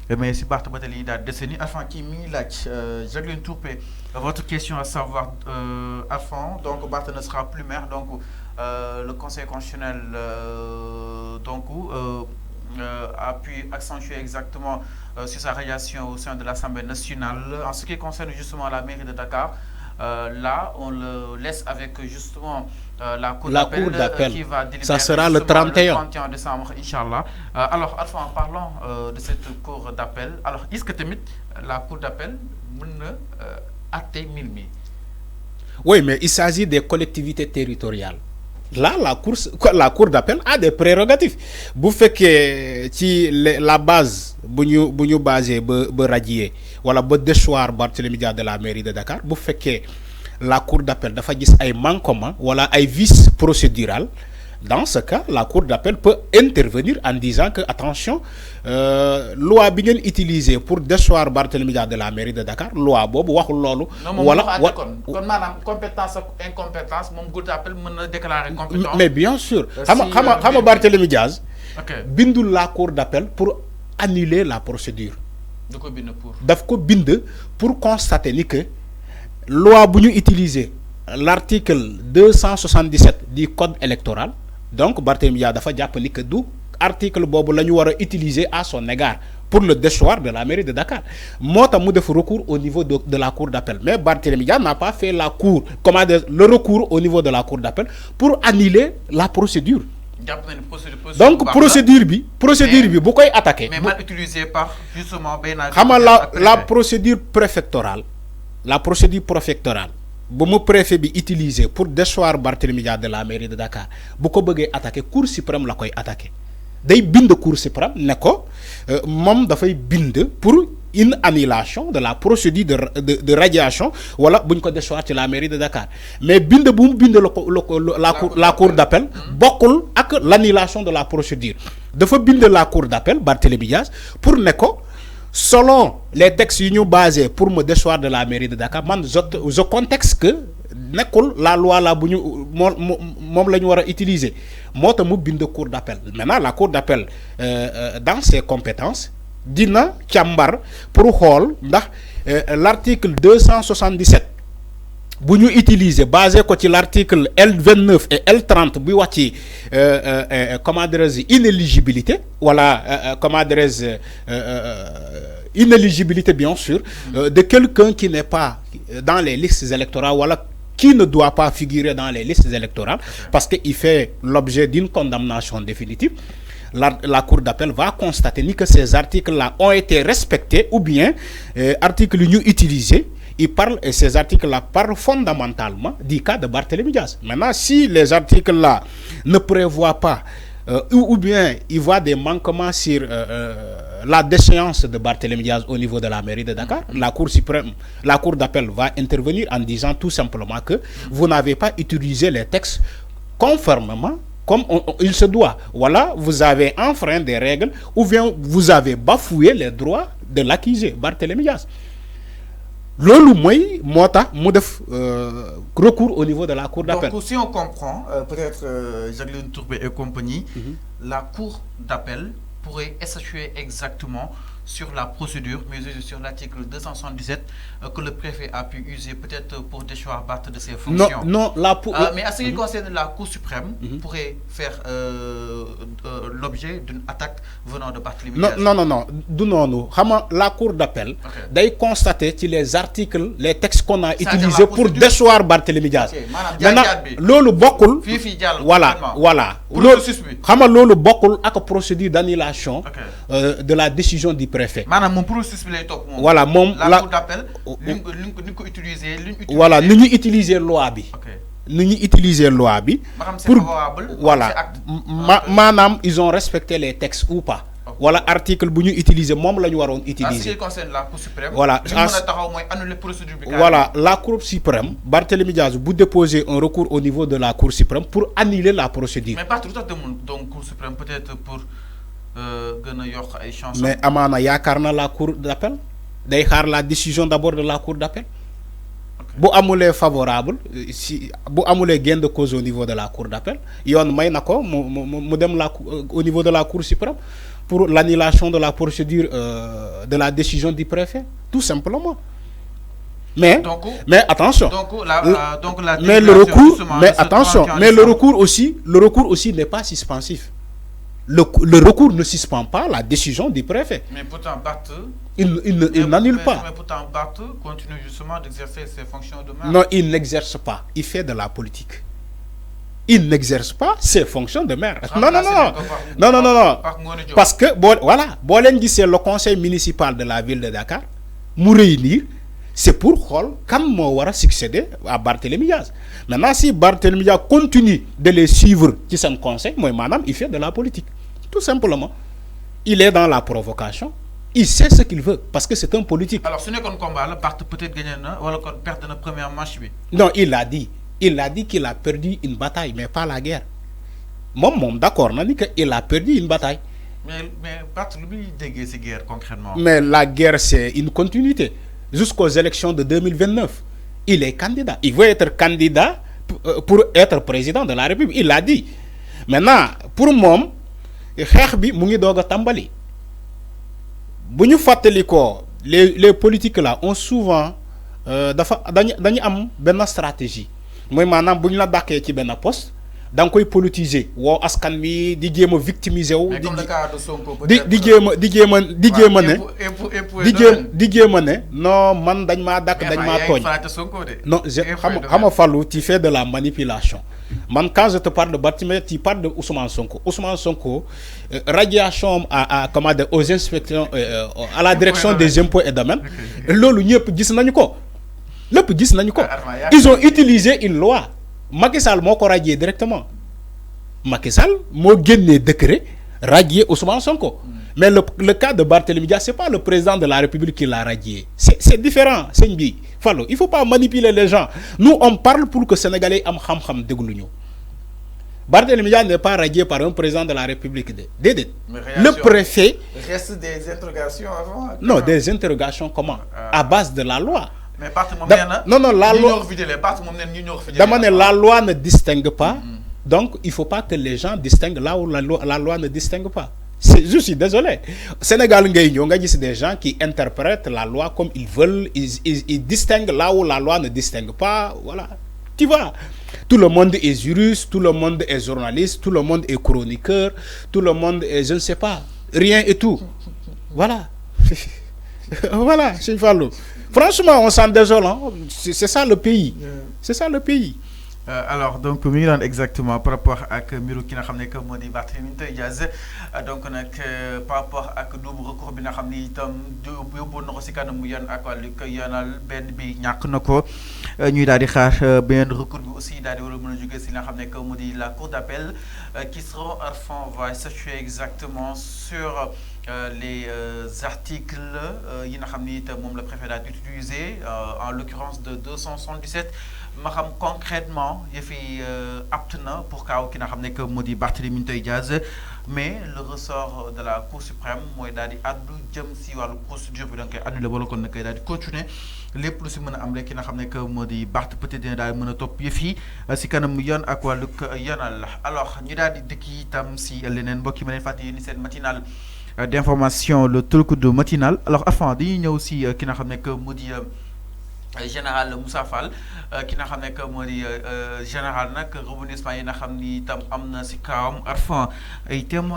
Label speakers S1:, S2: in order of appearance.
S1: mais si Barth Batali da décennie avant qui mi laaj Jacqueline Tourpé votre question à savoir avant donc Barth ne sera plus maire donc le conseil constitutionnel donc a pu accentuer exactement sur sa radiation au sein de l'Assemblée nationale en ce qui concerne justement la mairie de Dakar. Là, on le laisse avec justement la cour d'appel qui va délibérer.
S2: Ça sera le 31
S1: décembre, Inch'Allah. Alors, Alpha, en parlant de cette cour d'appel, alors, est-ce que la cour d'appel a été milmi?
S2: Oui, mais il s'agit des collectivités territoriales. Là, la cour d'appel a des prérogatives. Vous faites que la base, vous basez, vous radier, voilà, vous déchoir Barthélémy Dias de la mairie de Dakar, vous faites que la cour d'appel dafa gis ay manquement, voilà, ay vices procédural. Dans ce cas, la cour d'appel peut intervenir en disant que, attention, loi bien utilisée pour déchoir Barthélémy Dias de la mairie de Dakar, loi bobu waxul lolu
S1: wala kon manam compétence incompétence mom cour d'appel peut déclarer compétent.
S2: Mais bien sûr, xam Barthélémy Dias bindul la cour d'appel pour annuler la procédure. Daf ko bind pour constater ni que loi buñu utiliser l'article 277 du code électoral. Donc Barthélémy Dias dafa japp ni que du article bobu lañu wara utiliser à son égard pour le déchoir de la mairie de Dakar. Mota mu def recours au niveau de la cour d'appel, mais Barthélémy Dias n'a pas fait le recours au niveau de la cour d'appel pour annuler la procédure. Donc procédure bi bu koy attaquer
S1: mais mal utilisé par justement
S2: la procédure préfectorale bu mu préfet bi utiliser pour déchoir Barthélémy Dias de la mairie de Dakar bu ko bëggee attaquer cour suprême la koy attaquer day bind cour suprême ne ko moom dafay bind pour une annulation de la procédure de radiation wala buñ ko déchoir ci la mairie de Dakar mais bind bu mu bind la cour d'appel bokkul ak l'annulation de la procédure dafa bind la cour d'appel Barthélémy Dias pour ne ko selon les textes yu ñu basés pour me déchoir de la mairie de Dakar man je contexte que nekul la loi la buñu mom lañu wara utiliser mota mu bind cour d'appel. Maintenant la cour d'appel dans ses compétences dina càmbar pour xol ndax l'article 277 buñu utiliser basé ko ci l'article L29 et L30 bu wax ci comment dirais-je inéligibilité voilà comment dirais-je inéligibilité bien sûr de quelqu'un qui n'est pas dans les listes électorales voilà qui ne doit pas figurer dans les listes électorales parce qu'il fait l'objet d'une condamnation définitive. La cour d'appel va constater ni que ces articles-là ont été respectés ou bien articles utilisés. Il parle, et ces articles-là parlent fondamentalement du cas de Barthélémy Dias. Maintenant, si les articles-là ne prévoient pas ou bien il voit des manquements sur la déchéance de Barthélémy Dias au niveau de la mairie de Dakar, la cour d'appel va intervenir en disant tout simplement que vous n'avez pas utilisé les textes conformément comme il se doit. Voilà, vous avez enfreint des règles ou bien vous avez bafoué les droits de l'accusé, Barthélémy Dias. Lolu moy mota mu def recours au niveau de la cour d'appel.
S1: Donc si on comprend peut-être Jacqueline Tourpé et compagnie, la cour d'appel pourrait statuer exactement sur la procédure, mais aussi sur l'article 277 que le préfet a pu user peut-être pour déchoir Barth de ses fonctions.
S2: Non,
S1: mais à ce qui concerne la Cour suprême, pourrait faire l'objet d'une attaque venant de Barthélémy Dias.
S2: Non. La Cour d'appel doit constater que les articles, les textes qu'on a utilisés pour déchoir Barthélémy Dias. Maintenant, lolu bokul. Voilà. Lolu bokul ak procédure d'annulation de la décision du préfet. Voilà,
S1: la cour d'appel
S2: voilà, nous utiliser loi bi. Nous utiliser loi bi pour voilà, madame, ils ont respecté les textes ou pas. Voilà, article bu ñu utiliser mom lañu waron utiliser.
S1: En ce qui concerne la Cour suprême,
S2: voilà, voilà, la Cour suprême, Barthélémy Dias bu déposer un recours au niveau de la Cour suprême pour annuler la procédure.
S1: Mais pas tout à donc Cour suprême peut-être pour
S2: mais amana yakarna la cour d'appel day xaar la décision d'abord de la cour d'appel bu amulé favorable si bu amulé gain de cause au niveau de la cour d'appel yoon may nako mu dem au niveau de la cour suprême pour l'annulation de la procédure de la décision du préfet, tout simplement. Mais attention. Mais le recours, mais attention, mais le recours aussi n'est pas suspensif. Le recours ne suspend pas la décision du préfet.
S1: Mais pourtant, Barth,
S2: il n'annule pas.
S1: Mais pourtant, Barth continue justement d'exercer ses fonctions de maire.
S2: Non, il n'exerce pas. Il fait de la politique. Il n'exerce pas ses fonctions de maire. Non. Parce que, voilà, c'est le conseil municipal de la ville de Dakar. Nous réunir, c'est pour quand on va succéder à Barthélémy Diaz. Maintenant, si Barthélémy Diaz continue de les suivre qui son conseil, moi, madame, il fait de la politique. Tout simplement. Il est dans la provocation. Il sait ce qu'il veut parce que c'est un politique.
S1: Alors, ce n'est qu'un combat. Barth peut-être gagner ou alors perdre notre première match.
S2: Non, il l'a dit. Il a dit qu'il a perdu une bataille, mais pas la guerre. Moi, d'accord, on a dit qu'il a perdu une bataille.
S1: Mais Barth, lui, dégaine ces guerres concrètement.
S2: Mais la guerre, c'est une continuité. Jusqu'aux élections de 2029, il est candidat. Il veut être candidat pour être président de la République. Il l'a dit. Maintenant, pour moi, les politiques là ont souvent une stratégie. Moi, maintenant, si la poste, donc koy politiser wo askan wi di jéem victimiser wu di jéem ne non man dañ ma dak dañ ma togn non xam fallu tu fais de la manipulation man quand je te parle de Barthélémy tu parles de Ousmane Sonko radiation à comment dire aux inspections à la direction des impôts et domaines lolu ñepp gis nañu ko lepp gis nañu ko ils ont utilisé une loi Macky Sall moo ko radié directement Macky Sall moo génnee décret radié Ousmane Sonko. Mais le cas de Barthélémy Dias, ce n'est pas le président de la République qui l'a radié. C'est différent. Il ne faut pas manipuler les gens. Nous, on parle pour que les Sénégalais aient ham de Barthélémy Dias n'est pas radié par un président de la République. Le préfet.
S1: Il reste des interrogations avant.
S2: Non, des interrogations comment à base de la loi.
S1: Mais
S2: la loi ne distingue pas. Donc, il ne faut pas que les gens distinguent là où la loi ne distingue pas. Je suis désolé. Sénégal, il y a des gens qui interprètent la loi comme ils veulent. Ils distinguent là où la loi ne distingue pas. Voilà. Tu vois, tout le monde est juriste, tout le monde est journaliste, tout le monde est chroniqueur, tout le monde est, je ne sais pas, rien et tout. Voilà. Voilà, c'est Fallou. Franchement, on s'en désole. Hein? C'est ça le pays. C'est ça le pays.
S1: Alors donc exactement par rapport à mbiru ki nga xam que moo di Barthélémy Dias donc par rapport à double recours bi nga xam ne itam yóbboon na ko si kanamu yoon ak wàllu yoonal benn bi ñàkk na ko ñuy daal di xaar benn recours bi aussi daal di war a mën a jógee si li nga xam que moo di la cour d'appel qui seront va statuer exactement sur les articles yi nga xam ni itam moom la préfet daal di utiliser en l'occurrence de 277 ma xam concrètement yëfi apte na pour kaaw ki nga xam que moo di Barthélémy Dias mais le ressort de la Cour suprême mooy daal di addu jëm si wàllu procédure bi da nga koy annulé wala kon na koy daal di continuer lépp lu si mën a am rek ki nga xam que moo di Barth peut-être dina daal mën a topp yëf yi si kanam yoon ak wàllu yoonal alors ñu daal di dëkk itam si leneen mbokk yi ma leen fàttali ni seen matinal d'information le truc de matinal alors avant dañuy ñëw si ki nga xam que moo di général Moussa Fall ki nga xam que moo di général nag rebondissement yi nga xam ni itam am na si kawam arfan ay témoins